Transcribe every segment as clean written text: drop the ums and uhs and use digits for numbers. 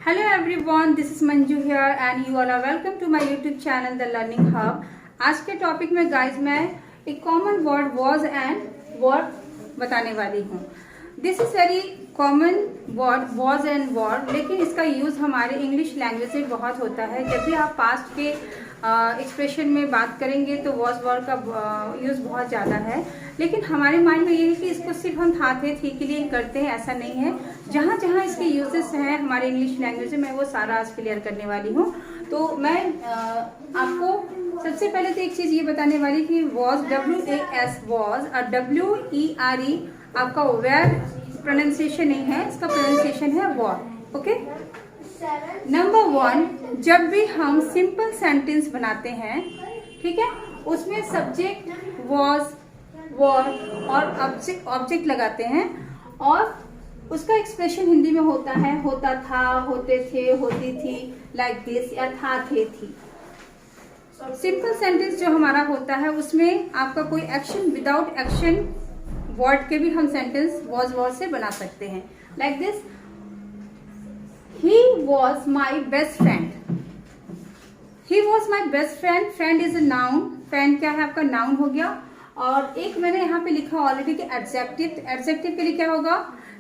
Hello everyone, this is Manju here and you all are welcome to my YouTube channel The Learning Hub। आज के topic में guys मैं एक common word was and were बताने वाली हूँ। This is very common word was and were, लेकिन इसका यूज़ हमारे इंग्लिश लैंग्वेज में बहुत होता है। जब भी आप पास्ट के एक्सप्रेशन में बात करेंगे तो वॉज वर का यूज़ बहुत ज़्यादा है, लेकिन हमारे माइंड में ये है कि इसको सिर्फ हम था थे थी के लिए करते हैं, ऐसा नहीं है। जहाँ जहाँ इसके यूजेस हैं हमारे इंग्लिश लैंग्वेज में, मैं वो सारा आज क्लियर करने वाली हूँ। तो मैं आपको सबसे पहले तो एक चीज़ ये बताने वाली कि वॉज WAS वॉज और WERE आपका वेयर प्रोनाउंसिएशन नहीं है, इसका प्रोनाउंसिएशन है वॉर। ओके, नंबर 1, जब भी हम सिंपल सेंटेंस बनाते हैं, ठीक है, उसमें सब्जेक्ट वॉज वर और ऑब्जेक्ट लगाते हैं और उसका एक्सप्रेशन हिंदी में होता है होता था, होते थे, होती थी, लाइक दिस, या था थे थी। सिंपल सेंटेंस जो हमारा होता है उसमें आपका कोई एक्शन विदाउट एक्शन वर्ड के भी हम सेंटेंस वॉज वर से बना सकते हैं। Like this, he was my best friend। he was my best friend। friend is a noun। friend क्या है आपका नाउन हो गया। और एक मैंने यहाँ पे लिखा ऑलरेडी कि एडजेक्टिव। एडजेक्टिव के लिए क्या होगा?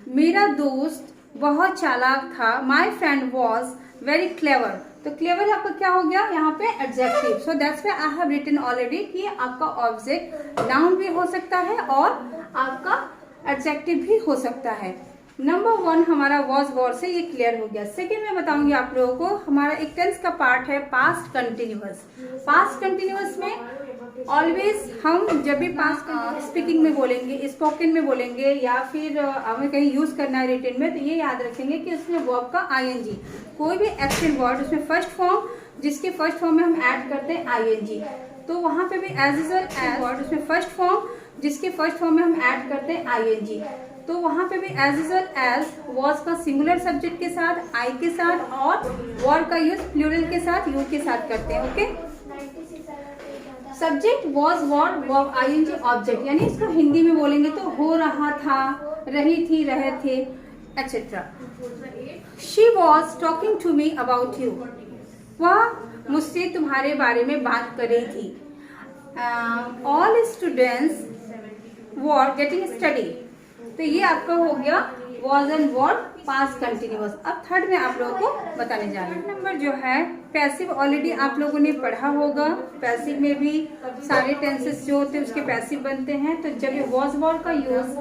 मेरा दोस्त बहुत चालाक था। my friend was very clever। तो क्लेवर आपका क्या हो गया यहाँ पे? Adjective. So that's why I have written already कि आपका ऑब्जेक्ट नाउन भी हो सकता है और आपका एडजेक्टिव भी हो सकता है। नंबर 1 हमारा वॉज वर से ये क्लियर हो गया। सेकेंड मैं बताऊंगी आप लोगों को, हमारा एक टेंस का पार्ट है पास्ट कंटिन्यूअस। पास्ट कंटिन्यूअस में ऑलवेज हम जब भी पास्ट स्पीकिंग में बोलेंगे, स्पोकन में बोलेंगे या फिर हमें कहीं यूज करना है रिटन में, तो ये याद रखेंगे कि उसमें वर्ब का ING, कोई भी एक्शन वर्ड उसमें फर्स्ट फॉर्म, जिसके फर्स्ट फॉर्म में हम ऐड करते हैं ING, तो वहां पे भी एज यूजुअल एज वर्ड उसमें फर्स्ट फॉर्म, जिसके फर्स्ट फॉर्म में हम ऐड करते हैं ING, तो वहां पे भी एज यूजुअल एज वॉज का सिंगुलर सब्जेक्ट के साथ, आई के साथ, और वर का यूज प्लूरल के साथ, यू के साथ करते हैं। Okay, subject was were verb ING object, यानी इसको हिंदी में बोलेंगे तो हो रहा था, रही थी, रहे थे, etcetera. She was talking to me about you. वह मुझसे तुम्हारे बारे में बात कर रही थी। All students were getting study. तो ये आपका हो गया was and were past continuous. अब थर्ड में आप लोगों को बताने जा रहे हैं। नंबर जो है पैसिव, ऑलरेडी आप लोगों ने पढ़ा होगा। पैसिव में भी सारे टेंसेस जो होते हैं उसके पैसिव बनते हैं। तो जब ये वॉज वर का यूज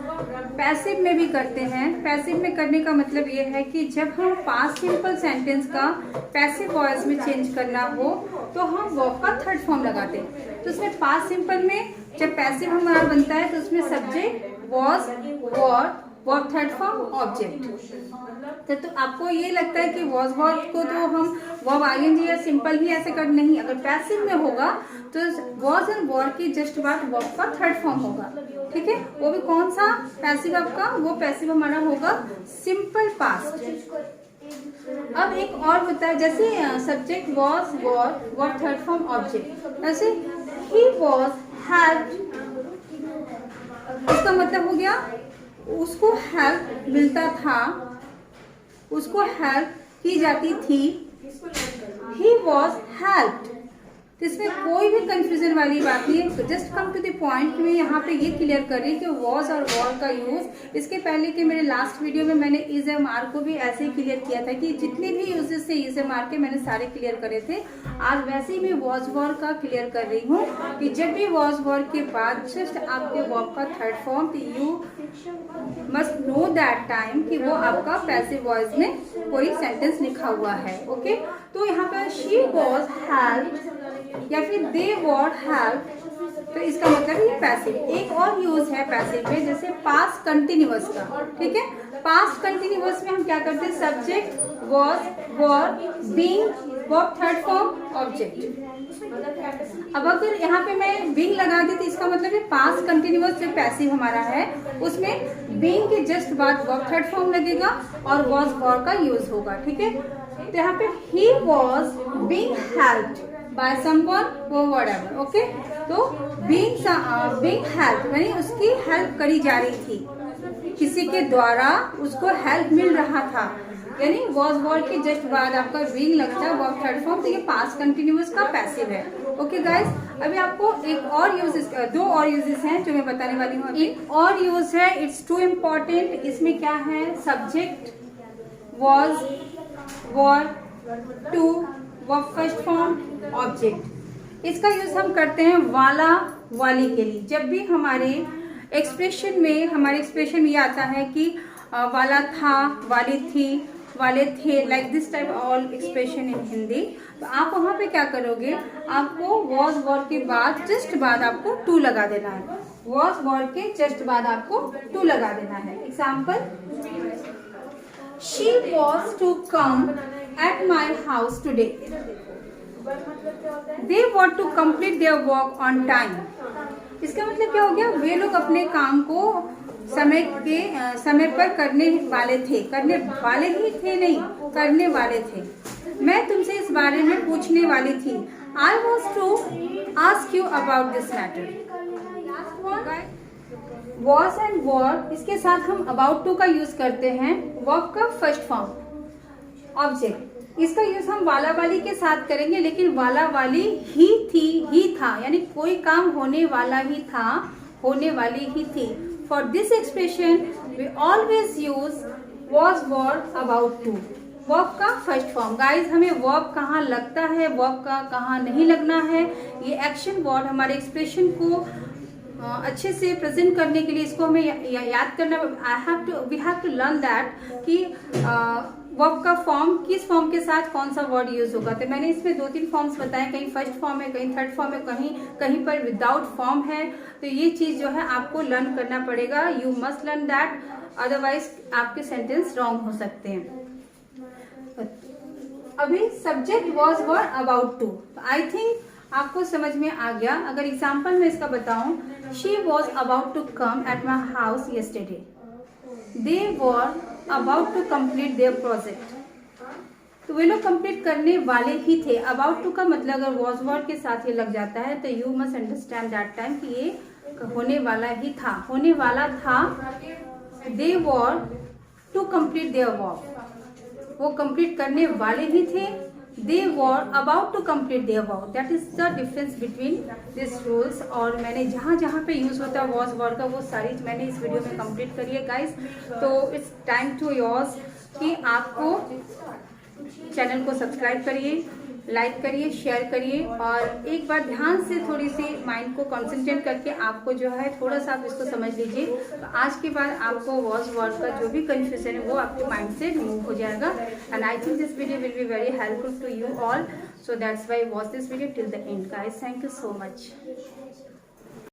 पैसिव में भी करते हैं, पैसिव में करने का मतलब ये है कि जब हम पास्ट सिंपल सेंटेंस का पैसिव वॉइस में चेंज करना हो तो हम वर्ब का थर्ड फॉर्म लगाते हैं। तो उसमें पास्ट सिंपल में जब पैसिव हमारा बनता है तो उसमें subject was were verb third form object. तो आपको ये लगता है कि वॉज वर को तो हम वर्ब ING या सिंपल ही ऐसे कर, नहीं, अगर पैसिव में होगा तो वॉज एंड वर की जस्ट बात वर्ब का थर्ड फॉर्म होगा। ठीक है, वो भी कौन सा पैसिव आपका? वो पैसिव हमारा होगा सिंपल पास्ट। अब एक और होता है, जैसे subject was were verb third form object, जैसे ही वॉज हेल्प्ड, इसका मतलब हो गया उसको हेल्प मिलता था, उसको हेल्प की जाती थी। He was helped. तो इसमें कोई भी कंफ्यूजन वाली बात नहीं है। Just come to the point में यहाँ पे ये क्लियर करें कि वॉज और वर का यूज, इसके पहले के मेरे लास्ट वीडियो में मैंने इज एम आर को भी ऐसे ही क्लियर किया था कि जितने भी यूजेस से इज एम आर के मैंने सारे क्लियर करे थे। आज वैसे ही मैं वॉज वर का क्लियर कर रही हूँ कि जब भी वॉज वर के बाद जस्ट आपके वर्ब का थर्ड फॉर्म, तो you must know that time कि वो आपका पैसिव वॉइस में कोई सेंटेंस लिखा हुआ है। ओके, तो यहाँ पर शी वॉज हेल्प्ड या फिर दे वर हेल्प, तो इसका मतलब ये पैसिव। एक और यूज है पैसिव में, जैसे पास्ट कंटिन्यूअस का। ठीक है, पास्ट कंटिन्यूअस में हम क्या करते हैं? Subject was were being verb third form object. अब अगर यहाँ पे मैं बीइंग लगा दी तो इसका मतलब है पास्ट कंटिन्यूअस जो पैसिव हमारा है उसमें बीइंग के जस्ट बाद वर्ब थर्ड फॉर्म लगेगा और वॉज वर का यूज होगा। ठीक है, तो यहाँ पे he was being helped by someone वो व्हाटएवर। ओके, तो बीइंग हेल्प यानी उसकी हेल्प करी जा रही थी, किसी के द्वारा उसको हेल्प मिल रहा था। यानी वॉज वर्ड के जस्ट बाद आपका बीइंग लगता है वर्ब थर्ड फॉर्म, तो ये पास्ट कंटिन्यूअस का पैसिव है। ओके गाइस, अभी आपको एक और यूजेस, दो और यूजेस हैं जो मैं बताने वाली हूँ। एक और यूज है, इट्स टू इम्पोर्टेंट। इसमें क्या है, subject was, were, to, verb first form, object. इसका यूज हम करते हैं वाला वाली के लिए। जब भी हमारे एक्सप्रेशन में ये आता है कि वाला था, वाली थी, वाले थे, like this type all expression in Hindi, तो आप वहां पे क्या करोगे, आपको वॉज वर्ड के बाद जस्ट बाद आपको टू लगा देना है। वॉज वर्ड के जस्ट बाद आपको टू लगा देना है। Example, she was to come at my house today, they want to complete their work on time. इसका मतलब क्या हो गया, वे लोग अपने काम को समय पर करने वाले थे, करने वाले ही थे नहीं, करने वाले थे। मैं तुमसे इस बारे में पूछने वाली थी। I was to ask you about this matter. Was and were, इसके साथ हम अबाउट टू का यूज करते हैं, वर्ब का फर्स्ट फॉर्म, ऑब्जेक्ट। इसका यूज हम वाला वाली के साथ करेंगे, लेकिन वाला वाली ही थी, ही था, यानी कोई काम होने वाला ही था, होने वाली ही थी। For this expression, we always use was, were, about to. Verb का फर्स्ट फॉर्म। गाइज, हमें वर्ब कहाँ लगता है, वर्ब का कहाँ नहीं लगना है, ये एक्शन वर्ड हमारे एक्सप्रेशन को अच्छे से प्रेजेंट करने के लिए इसको हमें याद करना। We have to learn that कि वर्ब का फॉर्म किस फॉर्म के साथ कौन सा वर्ड यूज होगा। तो मैंने इसमें 2-3 फॉर्म्स बताए, कहीं फर्स्ट फॉर्म है, कहीं थर्ड फॉर्म है, कहीं पर विदाउट फॉर्म है। तो ये चीज जो है आपको लर्न करना पड़ेगा। You must learn that, otherwise आपके सेंटेंस रॉन्ग हो सकते हैं। अभी subject was, were, about to, I think आपको समझ में आ गया। अगर एग्जाम्पल में इसका बताऊं, she was about to come at my house yesterday, they were about to complete their project. तो वे लोग कंप्लीट करने वाले ही थे। अबाउट टू का मतलब अगर वॉज वर्ड के साथ ये लग जाता है तो you must understand that time कि ये होने वाला ही था, होने वाला था। दे वर टू कंप्लीट देयर वर्क, वो कंप्लीट करने वाले ही थे। They were about to complete their work. That is the difference between these rules। और मैंने जहाँ जहाँ पे यूज होता है was were का वो सारी मैंने इस वीडियो में कंप्लीट करी है गाइस। तो इट्स टाइम टू योर्स कि आपको चैनल को सब्सक्राइब करिए, लाइक करिए, शेयर करिए, और एक बार ध्यान से थोड़ी सी माइंड को कंसंट्रेट करके आपको जो है थोड़ा सा आप इसको समझ लीजिए। तो आज के बाद आपको वॉज वर्ड का जो भी कंफ्यूजन है वो आपके माइंड से रिमूव हो जाएगा। And I think this video will be very helpful to you all, so that's why watch this video till the end guys. Thank you so much.